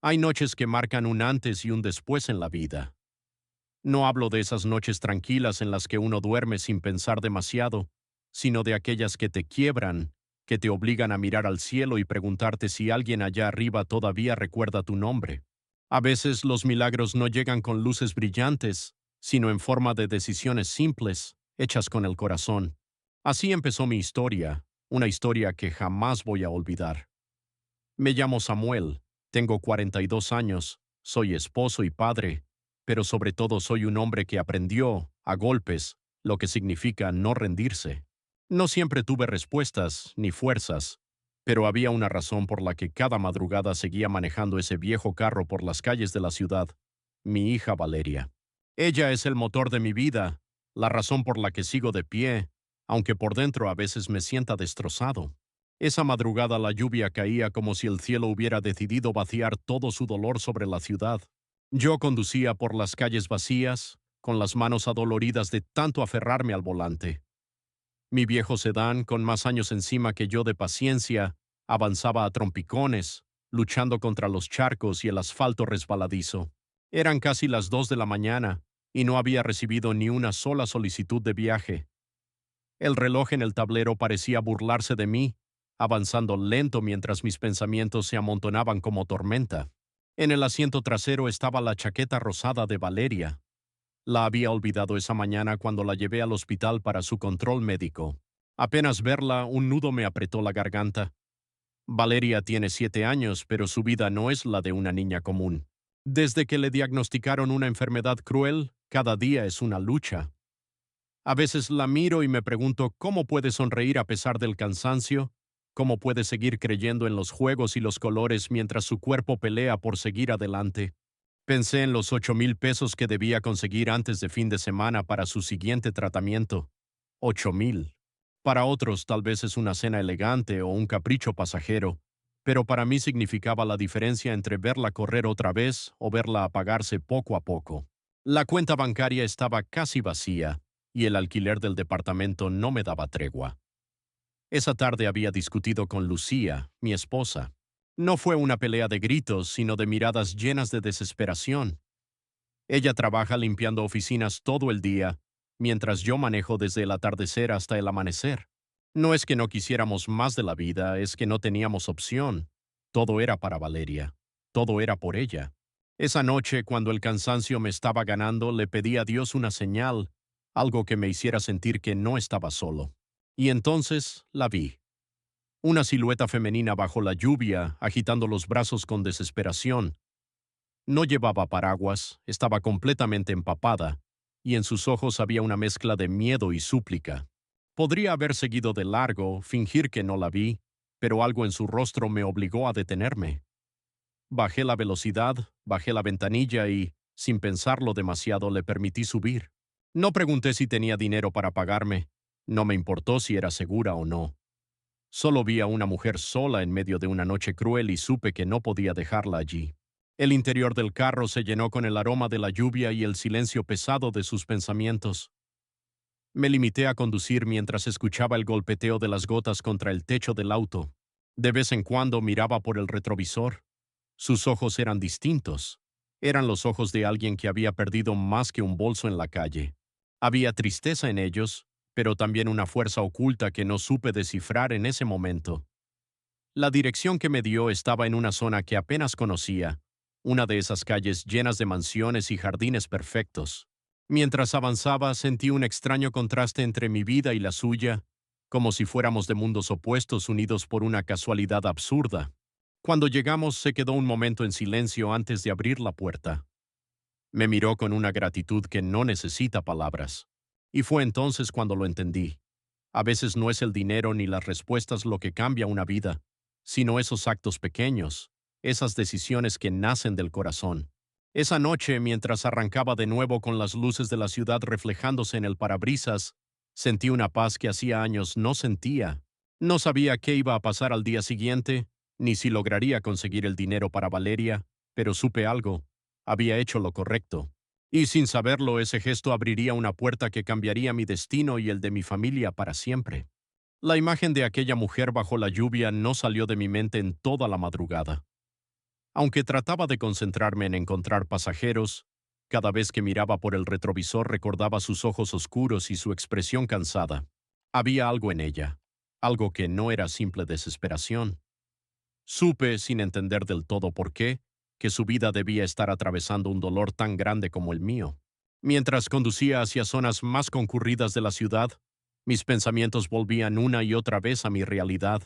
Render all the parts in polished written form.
Hay noches que marcan un antes y un después en la vida. No hablo de esas noches tranquilas en las que uno duerme sin pensar demasiado, sino de aquellas que te quiebran, que te obligan a mirar al cielo y preguntarte si alguien allá arriba todavía recuerda tu nombre. A veces los milagros no llegan con luces brillantes, sino en forma de decisiones simples, hechas con el corazón. Así empezó mi historia, una historia que jamás voy a olvidar. Me llamo Samuel, tengo 42 años, soy esposo y padre, pero sobre todo soy un hombre que aprendió, a golpes, lo que significa no rendirse. No siempre tuve respuestas ni fuerzas, pero había una razón por la que cada madrugada seguía manejando ese viejo carro por las calles de la ciudad, mi hija Valeria. Ella es el motor de mi vida, la razón por la que sigo de pie, aunque por dentro a veces me sienta destrozado. Esa madrugada la lluvia caía como si el cielo hubiera decidido vaciar todo su dolor sobre la ciudad. Yo conducía por las calles vacías, con las manos adoloridas de tanto aferrarme al volante. Mi viejo sedán, con más años encima que yo de paciencia, avanzaba a trompicones, luchando contra los charcos y el asfalto resbaladizo. Eran casi las 2 de la mañana, y no había recibido ni una sola solicitud de viaje. El reloj en el tablero parecía burlarse de mí, avanzando lento mientras mis pensamientos se amontonaban como tormenta. En el asiento trasero estaba la chaqueta rosada de Valeria. La había olvidado esa mañana cuando la llevé al hospital para su control médico. Apenas verla, un nudo me apretó la garganta. Valeria tiene 7 años, pero su vida no es la de una niña común. Desde que le diagnosticaron una enfermedad cruel, cada día es una lucha. A veces la miro y me pregunto cómo puede sonreír a pesar del cansancio, cómo puede seguir creyendo en los juegos y los colores mientras su cuerpo pelea por seguir adelante. Pensé en los 8,000 pesos que debía conseguir antes de fin de semana para su siguiente tratamiento. 8,000. Para otros tal vez es una cena elegante o un capricho pasajero, pero para mí significaba la diferencia entre verla correr otra vez o verla apagarse poco a poco. La cuenta bancaria estaba casi vacía y el alquiler del departamento no me daba tregua. Esa tarde había discutido con Lucía, mi esposa. No fue una pelea de gritos, sino de miradas llenas de desesperación. Ella trabaja limpiando oficinas todo el día, mientras yo manejo desde el atardecer hasta el amanecer. No es que no quisiéramos más de la vida, es que no teníamos opción. Todo era para Valeria. Todo era por ella. Esa noche, cuando el cansancio me estaba ganando, le pedí a Dios una señal, algo que me hiciera sentir que no estaba solo. Y entonces la vi. Una silueta femenina bajo la lluvia, agitando los brazos con desesperación. No llevaba paraguas, estaba completamente empapada, y en sus ojos había una mezcla de miedo y súplica. Podría haber seguido de largo, fingir que no la vi, pero algo en su rostro me obligó a detenerme. Bajé la velocidad, bajé la ventanilla y, sin pensarlo demasiado, le permití subir. No pregunté si tenía dinero para pagarme, no me importó si era segura o no. Solo vi a una mujer sola en medio de una noche cruel y supe que no podía dejarla allí. El interior del carro se llenó con el aroma de la lluvia y el silencio pesado de sus pensamientos. Me limité a conducir mientras escuchaba el golpeteo de las gotas contra el techo del auto. De vez en cuando miraba por el retrovisor. Sus ojos eran distintos. Eran los ojos de alguien que había perdido más que un bolso en la calle. Había tristeza en ellos, pero también una fuerza oculta que no supe descifrar en ese momento. La dirección que me dio estaba en una zona que apenas conocía, una de esas calles llenas de mansiones y jardines perfectos. Mientras avanzaba, sentí un extraño contraste entre mi vida y la suya, como si fuéramos de mundos opuestos unidos por una casualidad absurda. Cuando llegamos, se quedó un momento en silencio antes de abrir la puerta. Me miró con una gratitud que no necesita palabras. Y fue entonces cuando lo entendí. A veces no es el dinero ni las respuestas lo que cambia una vida, sino esos actos pequeños, esas decisiones que nacen del corazón. Esa noche, mientras arrancaba de nuevo con las luces de la ciudad reflejándose en el parabrisas, sentí una paz que hacía años no sentía. No sabía qué iba a pasar al día siguiente, ni si lograría conseguir el dinero para Valeria, pero supe algo. Había hecho lo correcto. Y sin saberlo, ese gesto abriría una puerta que cambiaría mi destino y el de mi familia para siempre. La imagen de aquella mujer bajo la lluvia no salió de mi mente en toda la madrugada. Aunque trataba de concentrarme en encontrar pasajeros, cada vez que miraba por el retrovisor recordaba sus ojos oscuros y su expresión cansada. Había algo en ella, algo que no era simple desesperación. Supe, sin entender del todo por qué, que su vida debía estar atravesando un dolor tan grande como el mío. Mientras conducía hacia zonas más concurridas de la ciudad, mis pensamientos volvían una y otra vez a mi realidad.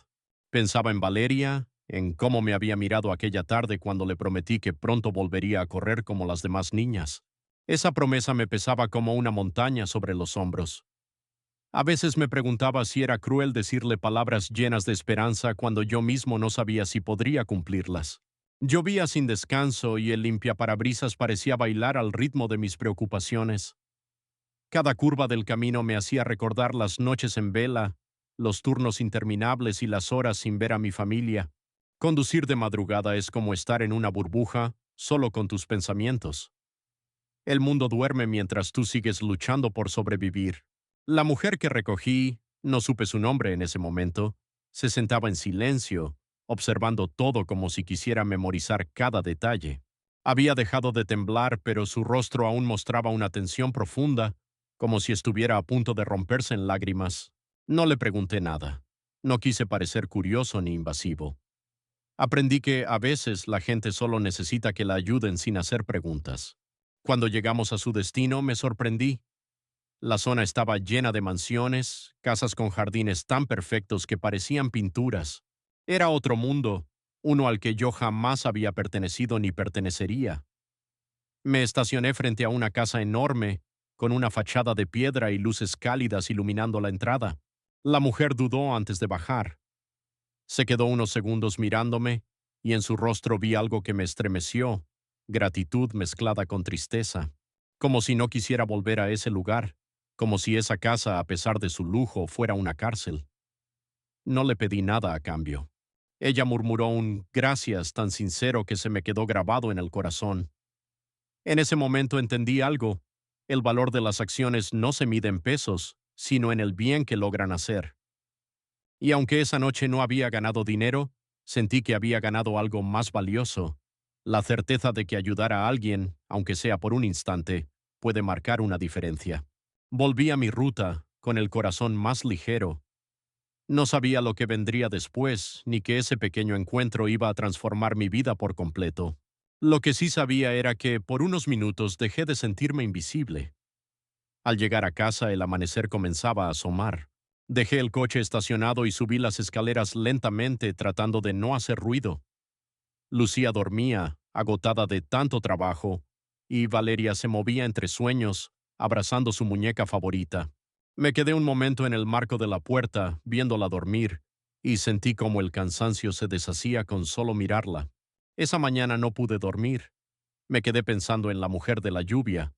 Pensaba en Valeria, en cómo me había mirado aquella tarde cuando le prometí que pronto volvería a correr como las demás niñas. Esa promesa me pesaba como una montaña sobre los hombros. A veces me preguntaba si era cruel decirle palabras llenas de esperanza cuando yo mismo no sabía si podría cumplirlas. Llovía sin descanso y el limpiaparabrisas parecía bailar al ritmo de mis preocupaciones. Cada curva del camino me hacía recordar las noches en vela, los turnos interminables y las horas sin ver a mi familia. Conducir de madrugada es como estar en una burbuja, solo con tus pensamientos. El mundo duerme mientras tú sigues luchando por sobrevivir. La mujer que recogí, no supe su nombre en ese momento, se sentaba en silencio, observando todo como si quisiera memorizar cada detalle. Había dejado de temblar, pero su rostro aún mostraba una tensión profunda, como si estuviera a punto de romperse en lágrimas. No le pregunté nada. No quise parecer curioso ni invasivo. Aprendí que a veces la gente solo necesita que la ayuden sin hacer preguntas. Cuando llegamos a su destino, me sorprendí. La zona estaba llena de mansiones, casas con jardines tan perfectos que parecían pinturas. Era otro mundo, uno al que yo jamás había pertenecido ni pertenecería. Me estacioné frente a una casa enorme, con una fachada de piedra y luces cálidas iluminando la entrada. La mujer dudó antes de bajar. Se quedó unos segundos mirándome, y en su rostro vi algo que me estremeció, gratitud mezclada con tristeza, como si no quisiera volver a ese lugar, como si esa casa, a pesar de su lujo, fuera una cárcel. No le pedí nada a cambio. Ella murmuró un gracias tan sincero que se me quedó grabado en el corazón. En ese momento entendí algo. El valor de las acciones no se mide en pesos, sino en el bien que logran hacer. Y aunque esa noche no había ganado dinero, sentí que había ganado algo más valioso, la certeza de que ayudar a alguien, aunque sea por un instante, puede marcar una diferencia. Volví a mi ruta, con el corazón más ligero. No sabía lo que vendría después, ni que ese pequeño encuentro iba a transformar mi vida por completo. Lo que sí sabía era que, por unos minutos, dejé de sentirme invisible. Al llegar a casa, el amanecer comenzaba a asomar. Dejé el coche estacionado y subí las escaleras lentamente tratando de no hacer ruido. Lucía dormía, agotada de tanto trabajo, y Valeria se movía entre sueños, abrazando su muñeca favorita. Me quedé un momento en el marco de la puerta, viéndola dormir, y sentí como el cansancio se deshacía con solo mirarla. Esa mañana no pude dormir. Me quedé pensando en la mujer de la lluvia.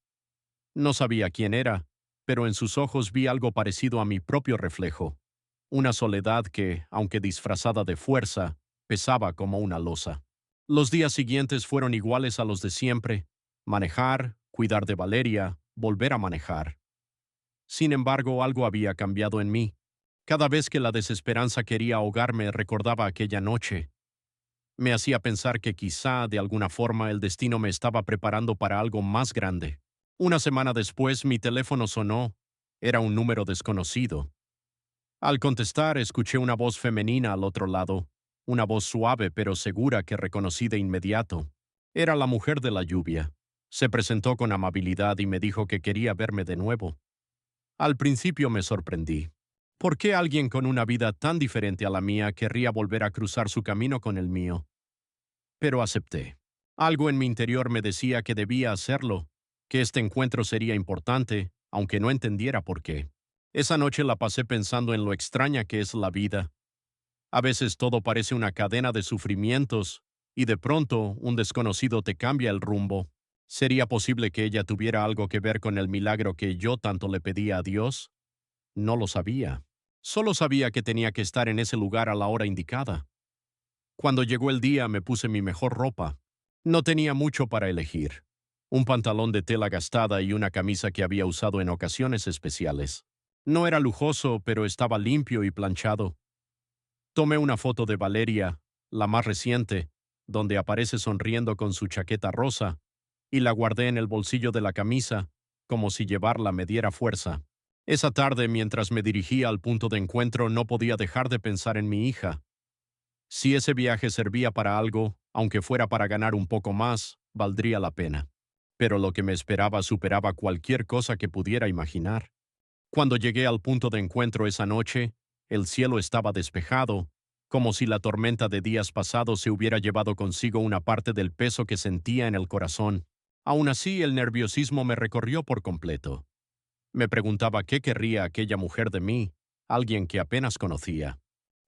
No sabía quién era, pero en sus ojos vi algo parecido a mi propio reflejo, una soledad que, aunque disfrazada de fuerza, pesaba como una losa. Los días siguientes fueron iguales a los de siempre: manejar, cuidar de Valeria, volver a manejar. Sin embargo, algo había cambiado en mí. Cada vez que la desesperanza quería ahogarme, recordaba aquella noche. Me hacía pensar que quizá, de alguna forma, el destino me estaba preparando para algo más grande. Una semana después, mi teléfono sonó. Era un número desconocido. Al contestar, escuché una voz femenina al otro lado, una voz suave pero segura que reconocí de inmediato. Era la mujer de la lluvia. Se presentó con amabilidad y me dijo que quería verme de nuevo. Al principio me sorprendí. ¿Por qué alguien con una vida tan diferente a la mía querría volver a cruzar su camino con el mío? Pero acepté. Algo en mi interior me decía que debía hacerlo, que este encuentro sería importante, aunque no entendiera por qué. Esa noche la pasé pensando en lo extraña que es la vida. A veces todo parece una cadena de sufrimientos, y de pronto un desconocido te cambia el rumbo. ¿Sería posible que ella tuviera algo que ver con el milagro que yo tanto le pedía a Dios? No lo sabía. Solo sabía que tenía que estar en ese lugar a la hora indicada. Cuando llegó el día me puse mi mejor ropa. No tenía mucho para elegir. Un pantalón de tela gastada y una camisa que había usado en ocasiones especiales. No era lujoso, pero estaba limpio y planchado. Tomé una foto de Valeria, la más reciente, donde aparece sonriendo con su chaqueta rosa, y la guardé en el bolsillo de la camisa, como si llevarla me diera fuerza. Esa tarde, mientras me dirigía al punto de encuentro, no podía dejar de pensar en mi hija. Si ese viaje servía para algo, aunque fuera para ganar un poco más, valdría la pena. Pero lo que me esperaba superaba cualquier cosa que pudiera imaginar. Cuando llegué al punto de encuentro esa noche, el cielo estaba despejado, como si la tormenta de días pasados se hubiera llevado consigo una parte del peso que sentía en el corazón. Aún así, el nerviosismo me recorrió por completo. Me preguntaba qué querría aquella mujer de mí, alguien que apenas conocía.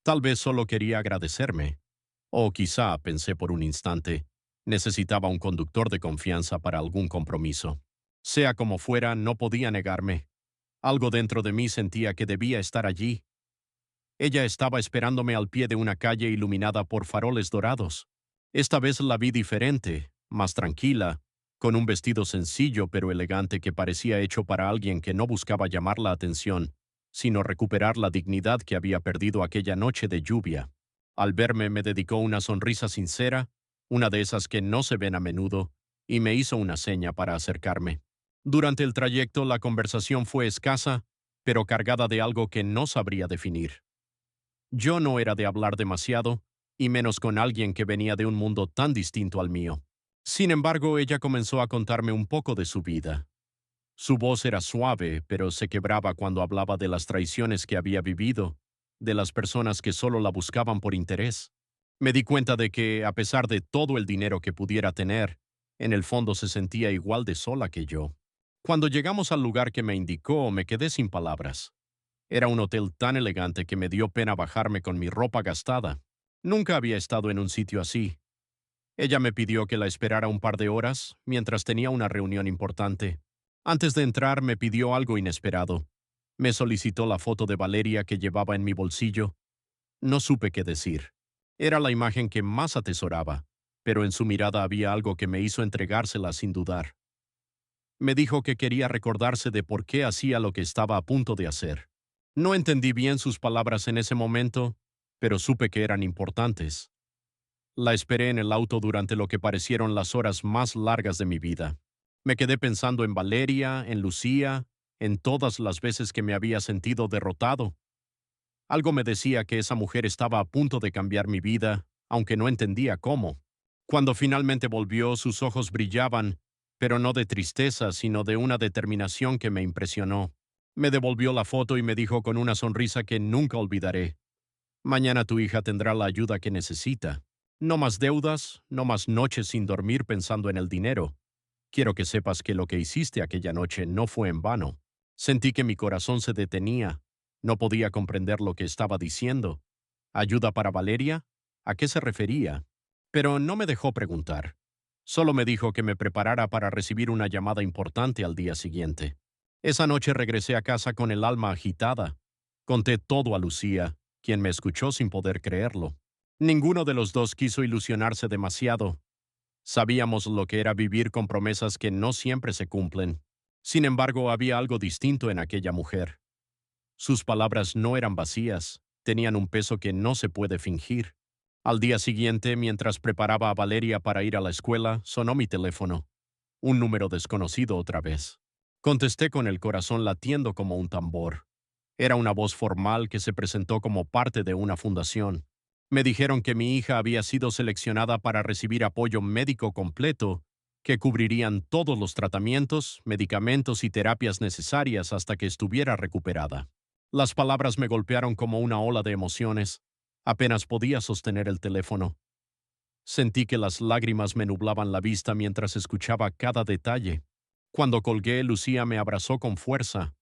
Tal vez solo quería agradecerme. O quizá, pensé por un instante, necesitaba un conductor de confianza para algún compromiso. Sea como fuera, no podía negarme. Algo dentro de mí sentía que debía estar allí. Ella estaba esperándome al pie de una calle iluminada por faroles dorados. Esta vez la vi diferente, más tranquila, con un vestido sencillo pero elegante que parecía hecho para alguien que no buscaba llamar la atención, sino recuperar la dignidad que había perdido aquella noche de lluvia. Al verme me dedicó una sonrisa sincera, una de esas que no se ven a menudo, y me hizo una seña para acercarme. Durante el trayecto la conversación fue escasa, pero cargada de algo que no sabría definir. Yo no era de hablar demasiado, y menos con alguien que venía de un mundo tan distinto al mío. Sin embargo, ella comenzó a contarme un poco de su vida. Su voz era suave, pero se quebraba cuando hablaba de las traiciones que había vivido, de las personas que solo la buscaban por interés. Me di cuenta de que, a pesar de todo el dinero que pudiera tener, en el fondo se sentía igual de sola que yo. Cuando llegamos al lugar que me indicó, me quedé sin palabras. Era un hotel tan elegante que me dio pena bajarme con mi ropa gastada. Nunca había estado en un sitio así. Ella me pidió que la esperara un par de horas mientras tenía una reunión importante. Antes de entrar me pidió algo inesperado. Me solicitó la foto de Valeria que llevaba en mi bolsillo. No supe qué decir. Era la imagen que más atesoraba, pero en su mirada había algo que me hizo entregársela sin dudar. Me dijo que quería recordarse de por qué hacía lo que estaba a punto de hacer. No entendí bien sus palabras en ese momento, pero supe que eran importantes. La esperé en el auto durante lo que parecieron las horas más largas de mi vida. Me quedé pensando en Valeria, en Lucía, en todas las veces que me había sentido derrotado. Algo me decía que esa mujer estaba a punto de cambiar mi vida, aunque no entendía cómo. Cuando finalmente volvió, sus ojos brillaban, pero no de tristeza, sino de una determinación que me impresionó. Me devolvió la foto y me dijo con una sonrisa que nunca olvidaré: mañana tu hija tendrá la ayuda que necesita. No más deudas, no más noches sin dormir pensando en el dinero. Quiero que sepas que lo que hiciste aquella noche no fue en vano. Sentí que mi corazón se detenía. No podía comprender lo que estaba diciendo. ¿Ayuda para Valeria? ¿A qué se refería? Pero no me dejó preguntar. Solo me dijo que me preparara para recibir una llamada importante al día siguiente. Esa noche regresé a casa con el alma agitada. Conté todo a Lucía, quien me escuchó sin poder creerlo. Ninguno de los dos quiso ilusionarse demasiado. Sabíamos lo que era vivir con promesas que no siempre se cumplen. Sin embargo, había algo distinto en aquella mujer. Sus palabras no eran vacías, tenían un peso que no se puede fingir. Al día siguiente, mientras preparaba a Valeria para ir a la escuela, sonó mi teléfono. Un número desconocido otra vez. Contesté con el corazón latiendo como un tambor. Era una voz formal que se presentó como parte de una fundación. Me dijeron que mi hija había sido seleccionada para recibir apoyo médico completo, que cubrirían todos los tratamientos, medicamentos y terapias necesarias hasta que estuviera recuperada. Las palabras me golpearon como una ola de emociones. Apenas podía sostener el teléfono. Sentí que las lágrimas me nublaban la vista mientras escuchaba cada detalle. Cuando colgué, Lucía me abrazó con fuerza.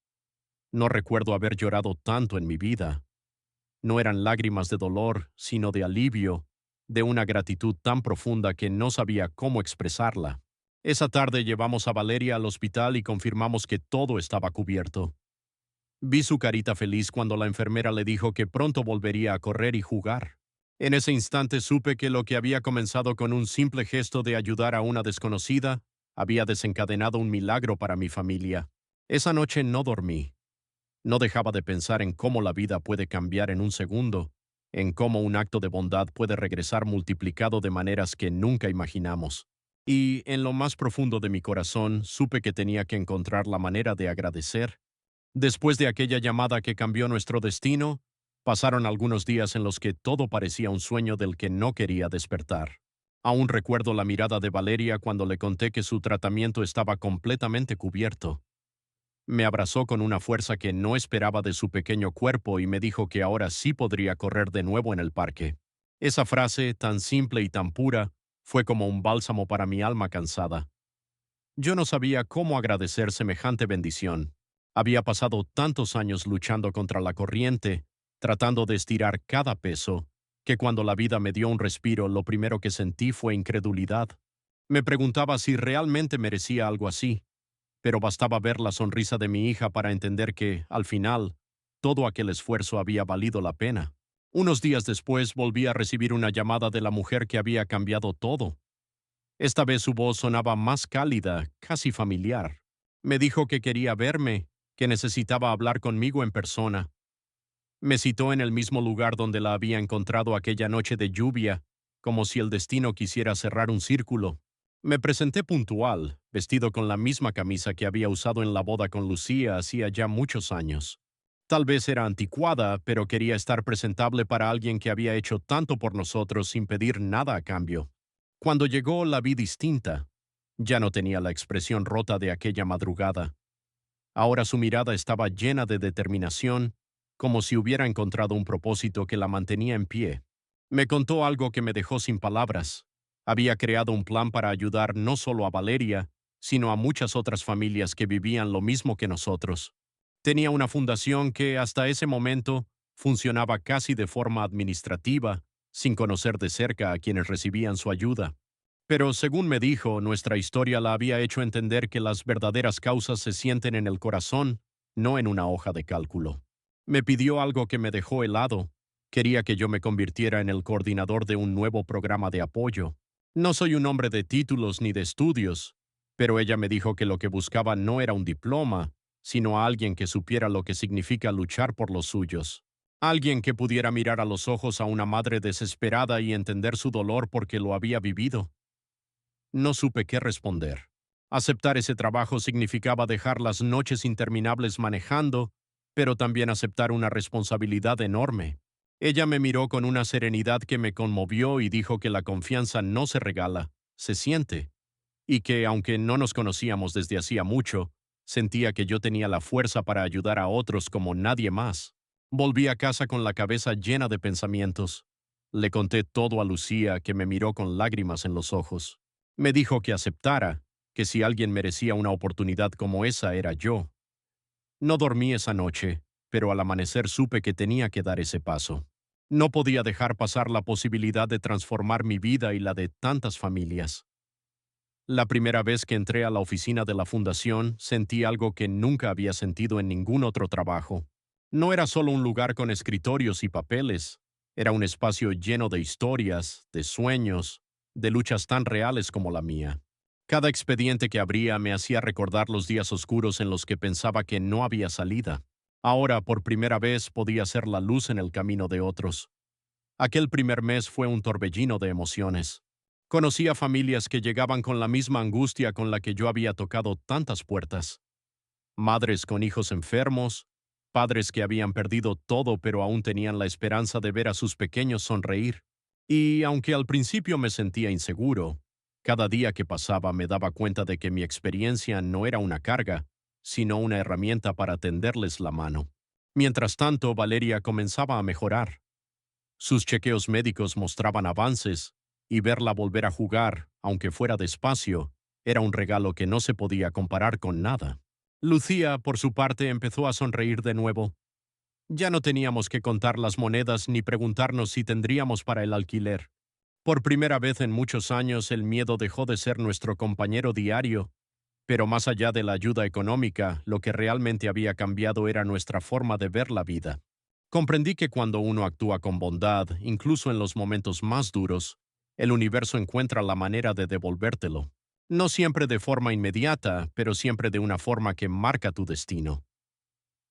No recuerdo haber llorado tanto en mi vida. No eran lágrimas de dolor, sino de alivio, de una gratitud tan profunda que no sabía cómo expresarla. Esa tarde llevamos a Valeria al hospital y confirmamos que todo estaba cubierto. Vi su carita feliz cuando la enfermera le dijo que pronto volvería a correr y jugar. En ese instante supe que lo que había comenzado con un simple gesto de ayudar a una desconocida había desencadenado un milagro para mi familia. Esa noche no dormí. No dejaba de pensar en cómo la vida puede cambiar en un segundo, en cómo un acto de bondad puede regresar multiplicado de maneras que nunca imaginamos. Y en lo más profundo de mi corazón supe que tenía que encontrar la manera de agradecer. Después de aquella llamada que cambió nuestro destino, pasaron algunos días en los que todo parecía un sueño del que no quería despertar. Aún recuerdo la mirada de Valeria cuando le conté que su tratamiento estaba completamente cubierto. Me abrazó con una fuerza que no esperaba de su pequeño cuerpo y me dijo que ahora sí podría correr de nuevo en el parque. Esa frase, tan simple y tan pura, fue como un bálsamo para mi alma cansada. Yo no sabía cómo agradecer semejante bendición. Había pasado tantos años luchando contra la corriente, tratando de estirar cada peso, que cuando la vida me dio un respiro, lo primero que sentí fue incredulidad. Me preguntaba si realmente merecía algo así, pero bastaba ver la sonrisa de mi hija para entender que, al final, todo aquel esfuerzo había valido la pena. Unos días después volví a recibir una llamada de la mujer que había cambiado todo. Esta vez su voz sonaba más cálida, casi familiar. Me dijo que quería verme, que necesitaba hablar conmigo en persona. Me citó en el mismo lugar donde la había encontrado aquella noche de lluvia, como si el destino quisiera cerrar un círculo. Me presenté puntual, vestido con la misma camisa que había usado en la boda con Lucía hacía ya muchos años. Tal vez era anticuada, pero quería estar presentable para alguien que había hecho tanto por nosotros sin pedir nada a cambio. Cuando llegó la vi distinta. Ya no tenía la expresión rota de aquella madrugada. Ahora su mirada estaba llena de determinación, como si hubiera encontrado un propósito que la mantenía en pie. Me contó algo que me dejó sin palabras. Había creado un plan para ayudar no solo a Valeria, sino a muchas otras familias que vivían lo mismo que nosotros. Tenía una fundación que, hasta ese momento, funcionaba casi de forma administrativa, sin conocer de cerca a quienes recibían su ayuda. Pero según me dijo, nuestra historia la había hecho entender que las verdaderas causas se sienten en el corazón, no en una hoja de cálculo. Me pidió algo que me dejó helado. Quería que yo me convirtiera en el coordinador de un nuevo programa de apoyo. No soy un hombre de títulos ni de estudios, pero ella me dijo que lo que buscaba no era un diploma, sino a alguien que supiera lo que significa luchar por los suyos. Alguien que pudiera mirar a los ojos a una madre desesperada y entender su dolor porque lo había vivido. No supe qué responder. Aceptar ese trabajo significaba dejar las noches interminables manejando, pero también aceptar una responsabilidad enorme. Ella me miró con una serenidad que me conmovió y dijo que la confianza no se regala, se siente, y que, aunque no nos conocíamos desde hacía mucho, sentía que yo tenía la fuerza para ayudar a otros como nadie más. Volví a casa con la cabeza llena de pensamientos. Le conté todo a Lucía, que me miró con lágrimas en los ojos. Me dijo que aceptara, que si alguien merecía una oportunidad como esa era yo. No dormí esa noche, pero al amanecer supe que tenía que dar ese paso. No podía dejar pasar la posibilidad de transformar mi vida y la de tantas familias. La primera vez que entré a la oficina de la fundación, sentí algo que nunca había sentido en ningún otro trabajo. No era solo un lugar con escritorios y papeles, era un espacio lleno de historias, de sueños, de luchas tan reales como la mía. Cada expediente que abría me hacía recordar los días oscuros en los que pensaba que no había salida. Ahora, por primera vez, podía ser la luz en el camino de otros. Aquel primer mes fue un torbellino de emociones. Conocí a familias que llegaban con la misma angustia con la que yo había tocado tantas puertas. Madres con hijos enfermos, padres que habían perdido todo pero aún tenían la esperanza de ver a sus pequeños sonreír. Y aunque al principio me sentía inseguro, cada día que pasaba me daba cuenta de que mi experiencia no era una carga, sino una herramienta para tenderles la mano. Mientras tanto, Valeria comenzaba a mejorar. Sus chequeos médicos mostraban avances, y verla volver a jugar, aunque fuera despacio, era un regalo que no se podía comparar con nada. Lucía, por su parte, empezó a sonreír de nuevo. Ya no teníamos que contar las monedas ni preguntarnos si tendríamos para el alquiler. Por primera vez en muchos años el miedo dejó de ser nuestro compañero diario, pero más allá de la ayuda económica, lo que realmente había cambiado era nuestra forma de ver la vida. Comprendí que cuando uno actúa con bondad, incluso en los momentos más duros, el universo encuentra la manera de devolvértelo. No siempre de forma inmediata, pero siempre de una forma que marca tu destino.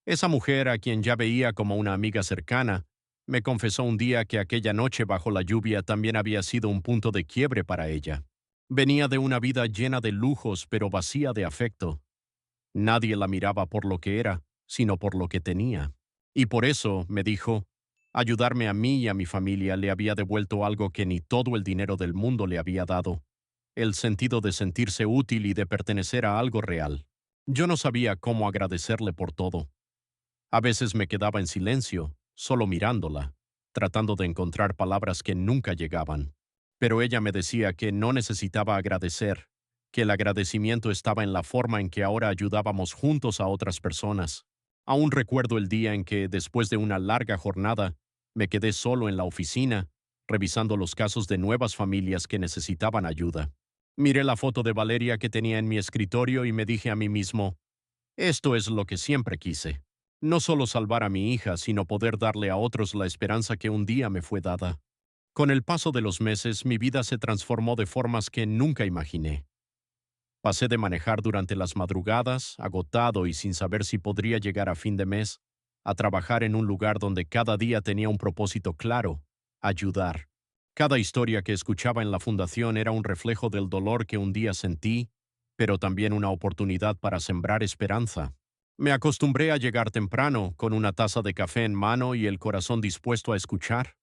Esa mujer, a quien ya veía como una amiga cercana, Me confesó un día que aquella noche bajo la lluvia también había sido un punto de quiebre para ella. Venía de una vida llena de lujos pero vacía de afecto. Nadie la miraba por lo que era, sino por lo que tenía. Y por eso, me dijo, ayudarme a mí y a mi familia le había devuelto algo que ni todo el dinero del mundo le había dado: el sentido de sentirse útil y de pertenecer a algo real. Yo no sabía cómo agradecerle por todo. A veces me quedaba en silencio, solo mirándola, tratando de encontrar palabras que nunca llegaban. Pero ella me decía que no necesitaba agradecer, que el agradecimiento estaba en la forma en que ahora ayudábamos juntos a otras personas. Aún recuerdo el día en que, después de una larga jornada, me quedé solo en la oficina, revisando los casos de nuevas familias que necesitaban ayuda. Miré la foto de Valeria que tenía en mi escritorio y me dije a mí mismo, esto es lo que siempre quise. No solo salvar a mi hija, sino poder darle a otros la esperanza que un día me fue dada. Con el paso de los meses, mi vida se transformó de formas que nunca imaginé. Pasé de manejar durante las madrugadas, agotado y sin saber si podría llegar a fin de mes, a trabajar en un lugar donde cada día tenía un propósito claro: ayudar. Cada historia que escuchaba en la fundación era un reflejo del dolor que un día sentí, pero también una oportunidad para sembrar esperanza. Me acostumbré a llegar temprano, con una taza de café en mano y el corazón dispuesto a escuchar.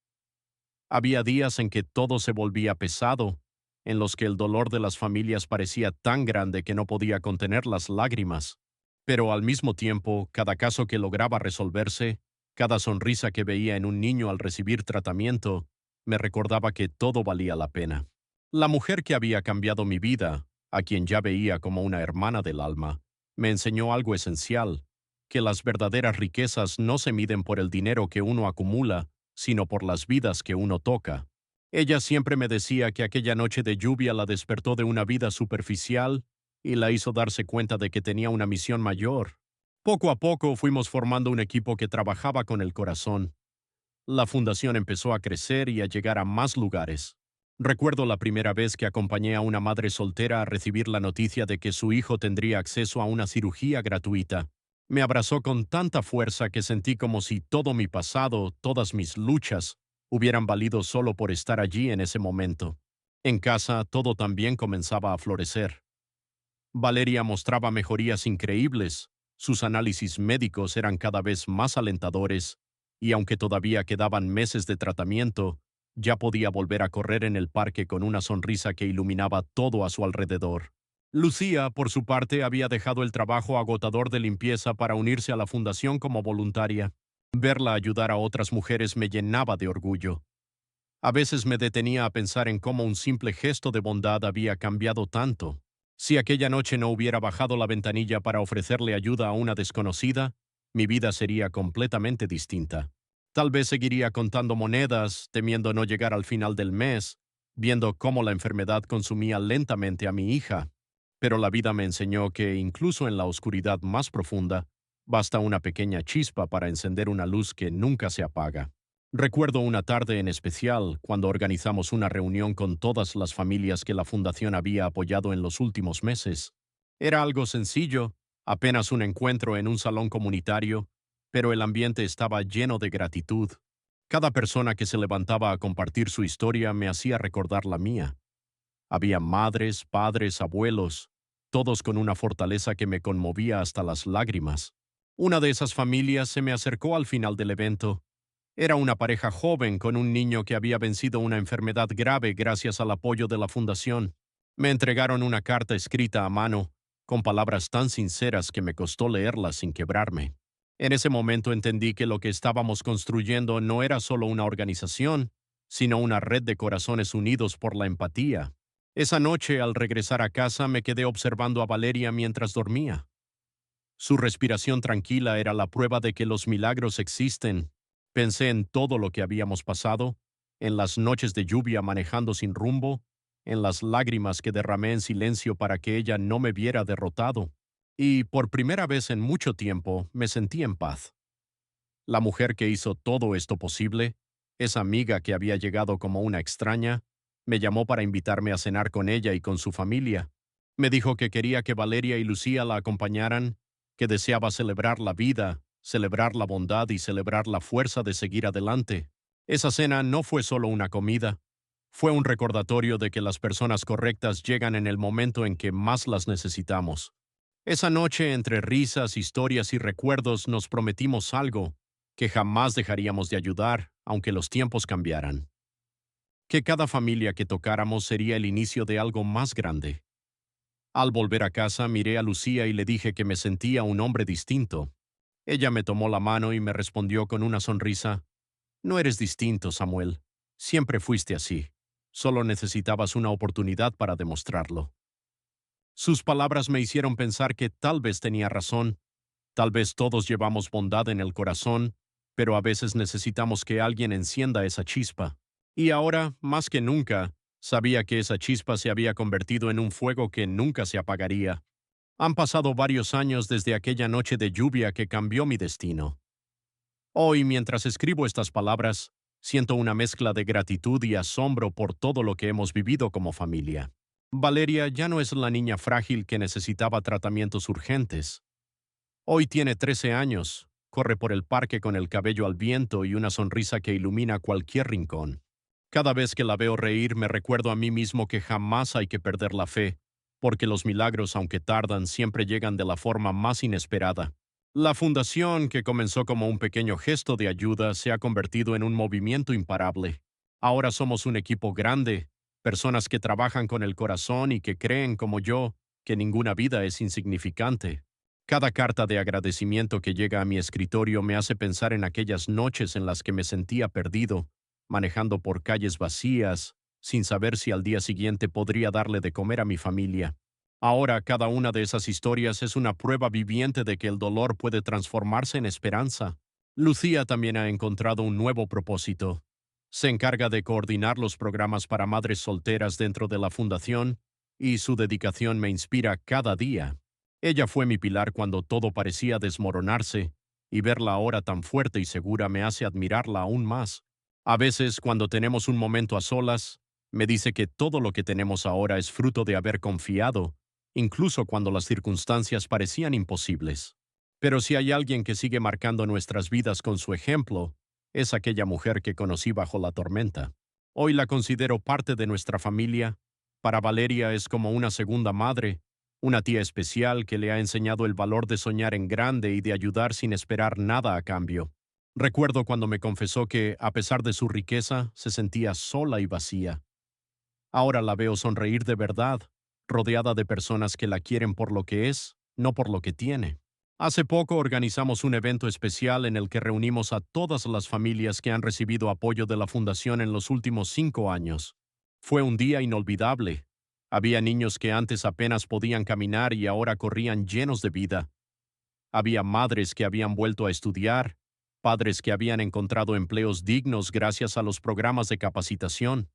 Había días en que todo se volvía pesado, en los que el dolor de las familias parecía tan grande que no podía contener las lágrimas. Pero al mismo tiempo, cada caso que lograba resolverse, cada sonrisa que veía en un niño al recibir tratamiento, me recordaba que todo valía la pena. La mujer que había cambiado mi vida, a quien ya veía como una hermana del alma, me enseñó algo esencial: que las verdaderas riquezas no se miden por el dinero que uno acumula, sino por las vidas que uno toca. Ella siempre me decía que aquella noche de lluvia la despertó de una vida superficial y la hizo darse cuenta de que tenía una misión mayor. Poco a poco fuimos formando un equipo que trabajaba con el corazón. La fundación empezó a crecer y a llegar a más lugares. Recuerdo la primera vez que acompañé a una madre soltera a recibir la noticia de que su hijo tendría acceso a una cirugía gratuita. Me abrazó con tanta fuerza que sentí como si todo mi pasado, todas mis luchas, hubieran valido solo por estar allí en ese momento. En casa todo también comenzaba a florecer. Valeria mostraba mejorías increíbles, sus análisis médicos eran cada vez más alentadores, y aunque todavía quedaban meses de tratamiento, ya podía volver a correr en el parque con una sonrisa que iluminaba todo a su alrededor. Lucía, por su parte, había dejado el trabajo agotador de limpieza para unirse a la fundación como voluntaria. Verla ayudar a otras mujeres me llenaba de orgullo. A veces me detenía a pensar en cómo un simple gesto de bondad había cambiado tanto. Si aquella noche no hubiera bajado la ventanilla para ofrecerle ayuda a una desconocida, mi vida sería completamente distinta. Tal vez seguiría contando monedas, temiendo no llegar al final del mes, viendo cómo la enfermedad consumía lentamente a mi hija. Pero la vida me enseñó que, incluso en la oscuridad más profunda, basta una pequeña chispa para encender una luz que nunca se apaga. Recuerdo una tarde en especial cuando organizamos una reunión con todas las familias que la Fundación había apoyado en los últimos meses. Era algo sencillo, apenas un encuentro en un salón comunitario, pero el ambiente estaba lleno de gratitud. Cada persona que se levantaba a compartir su historia me hacía recordar la mía. Había madres, padres, abuelos, todos con una fortaleza que me conmovía hasta las lágrimas. Una de esas familias se me acercó al final del evento. Era una pareja joven con un niño que había vencido una enfermedad grave gracias al apoyo de la fundación. Me entregaron una carta escrita a mano, con palabras tan sinceras que me costó leerlas sin quebrarme. En ese momento entendí que lo que estábamos construyendo no era solo una organización, sino una red de corazones unidos por la empatía. Esa noche, al regresar a casa, me quedé observando a Valeria mientras dormía. Su respiración tranquila era la prueba de que los milagros existen. Pensé en todo lo que habíamos pasado, en las noches de lluvia manejando sin rumbo, en las lágrimas que derramé en silencio para que ella no me viera derrotado. Y por primera vez en mucho tiempo me sentí en paz. La mujer que hizo todo esto posible, esa amiga que había llegado como una extraña, me llamó para invitarme a cenar con ella y con su familia. Me dijo que quería que Valeria y Lucía la acompañaran, que deseaba celebrar la vida, celebrar la bondad y celebrar la fuerza de seguir adelante. Esa cena no fue solo una comida, fue un recordatorio de que las personas correctas llegan en el momento en que más las necesitamos. Esa noche, entre risas, historias y recuerdos, nos prometimos algo, que jamás dejaríamos de ayudar, aunque los tiempos cambiaran. Que cada familia que tocáramos sería el inicio de algo más grande. Al volver a casa, miré a Lucía y le dije que me sentía un hombre distinto. Ella me tomó la mano y me respondió con una sonrisa: "No eres distinto, Samuel. Siempre fuiste así. Solo necesitabas una oportunidad para demostrarlo". Sus palabras me hicieron pensar que tal vez tenía razón. Tal vez todos llevamos bondad en el corazón, pero a veces necesitamos que alguien encienda esa chispa. Y ahora, más que nunca, sabía que esa chispa se había convertido en un fuego que nunca se apagaría. Han pasado varios años desde aquella noche de lluvia que cambió mi destino. Hoy, mientras escribo estas palabras, siento una mezcla de gratitud y asombro por todo lo que hemos vivido como familia. Valeria ya no es la niña frágil que necesitaba tratamientos urgentes. Hoy tiene 13 años, corre por el parque con el cabello al viento y una sonrisa que ilumina cualquier rincón. Cada vez que la veo reír me recuerdo a mí mismo que jamás hay que perder la fe, porque los milagros, aunque tardan, siempre llegan de la forma más inesperada. La fundación, que comenzó como un pequeño gesto de ayuda, se ha convertido en un movimiento imparable. Ahora somos un equipo grande, personas que trabajan con el corazón y que creen, como yo, que ninguna vida es insignificante. Cada carta de agradecimiento que llega a mi escritorio me hace pensar en aquellas noches en las que me sentía perdido, manejando por calles vacías, sin saber si al día siguiente podría darle de comer a mi familia. Ahora cada una de esas historias es una prueba viviente de que el dolor puede transformarse en esperanza. Lucía también ha encontrado un nuevo propósito. Se encarga de coordinar los programas para madres solteras dentro de la fundación, y su dedicación me inspira cada día. Ella fue mi pilar cuando todo parecía desmoronarse, y verla ahora tan fuerte y segura me hace admirarla aún más. A veces, cuando tenemos un momento a solas, me dice que todo lo que tenemos ahora es fruto de haber confiado, incluso cuando las circunstancias parecían imposibles. Pero si hay alguien que sigue marcando nuestras vidas con su ejemplo, es aquella mujer que conocí bajo la tormenta. Hoy la considero parte de nuestra familia. Para Valeria es como una segunda madre, una tía especial que le ha enseñado el valor de soñar en grande y de ayudar sin esperar nada a cambio. Recuerdo cuando me confesó que, a pesar de su riqueza, se sentía sola y vacía. Ahora la veo sonreír de verdad, rodeada de personas que la quieren por lo que es, no por lo que tiene. Hace poco organizamos un evento especial en el que reunimos a todas las familias que han recibido apoyo de la Fundación en los últimos 5 años. Fue un día inolvidable. Había niños que antes apenas podían caminar y ahora corrían llenos de vida. Había madres que habían vuelto a estudiar, padres que habían encontrado empleos dignos gracias a los programas de capacitación.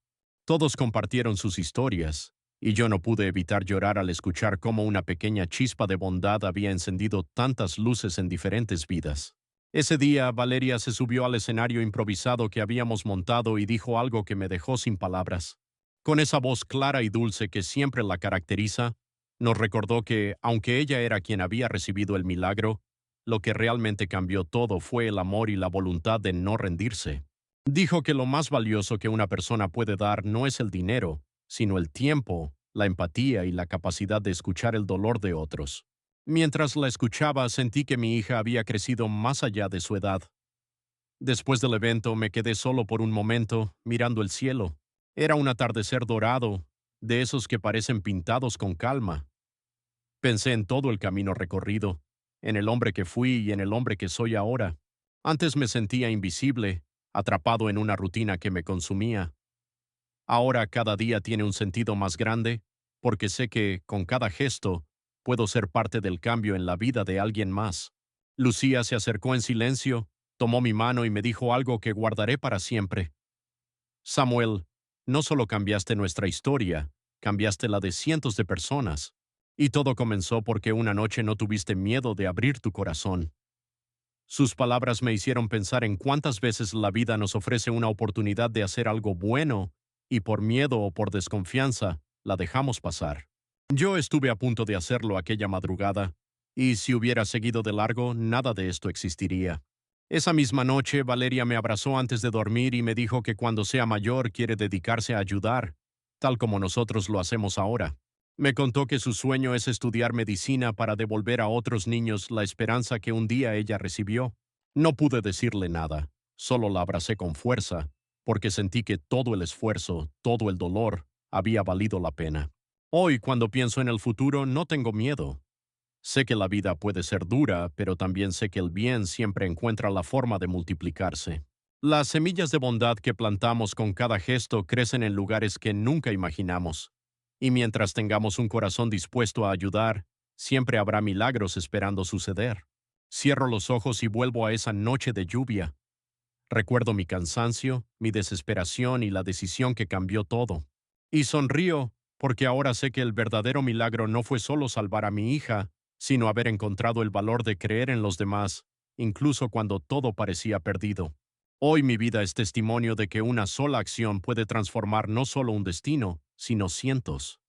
Todos compartieron sus historias, y yo no pude evitar llorar al escuchar cómo una pequeña chispa de bondad había encendido tantas luces en diferentes vidas. Ese día, Valeria se subió al escenario improvisado que habíamos montado y dijo algo que me dejó sin palabras. Con esa voz clara y dulce que siempre la caracteriza, nos recordó que, aunque ella era quien había recibido el milagro, lo que realmente cambió todo fue el amor y la voluntad de no rendirse. Dijo que lo más valioso que una persona puede dar no es el dinero, sino el tiempo, la empatía y la capacidad de escuchar el dolor de otros. Mientras la escuchaba, sentí que mi hija había crecido más allá de su edad. Después del evento, me quedé solo por un momento, mirando el cielo. Era un atardecer dorado, de esos que parecen pintados con calma. Pensé en todo el camino recorrido, en el hombre que fui y en el hombre que soy ahora. Antes me sentía invisible, atrapado en una rutina que me consumía. Ahora cada día tiene un sentido más grande, porque sé que, con cada gesto, puedo ser parte del cambio en la vida de alguien más. Lucía se acercó en silencio, tomó mi mano y me dijo algo que guardaré para siempre. Samuel, no solo cambiaste nuestra historia, cambiaste la de cientos de personas. Y todo comenzó porque una noche no tuviste miedo de abrir tu corazón. Sus palabras me hicieron pensar en cuántas veces la vida nos ofrece una oportunidad de hacer algo bueno, y por miedo o por desconfianza, la dejamos pasar. Yo estuve a punto de hacerlo aquella madrugada. Y si hubiera seguido de largo, nada de esto existiría. Esa misma noche, Valeria me abrazó antes de dormir y me dijo que cuando sea mayor quiere dedicarse a ayudar, tal como nosotros lo hacemos ahora. Me contó que su sueño es estudiar medicina para devolver a otros niños la esperanza que un día ella recibió. No pude decirle nada, solo la abracé con fuerza, porque sentí que todo el esfuerzo, todo el dolor, había valido la pena. Hoy, cuando pienso en el futuro, no tengo miedo. Sé que la vida puede ser dura, pero también sé que el bien siempre encuentra la forma de multiplicarse. Las semillas de bondad que plantamos con cada gesto crecen en lugares que nunca imaginamos. Y mientras tengamos un corazón dispuesto a ayudar, siempre habrá milagros esperando suceder. Cierro los ojos y vuelvo a esa noche de lluvia. Recuerdo mi cansancio, mi desesperación y la decisión que cambió todo. Y sonrío porque ahora sé que el verdadero milagro no fue solo salvar a mi hija, sino haber encontrado el valor de creer en los demás, incluso cuando todo parecía perdido. Hoy mi vida es testimonio de que una sola acción puede transformar no solo un destino, sino cientos.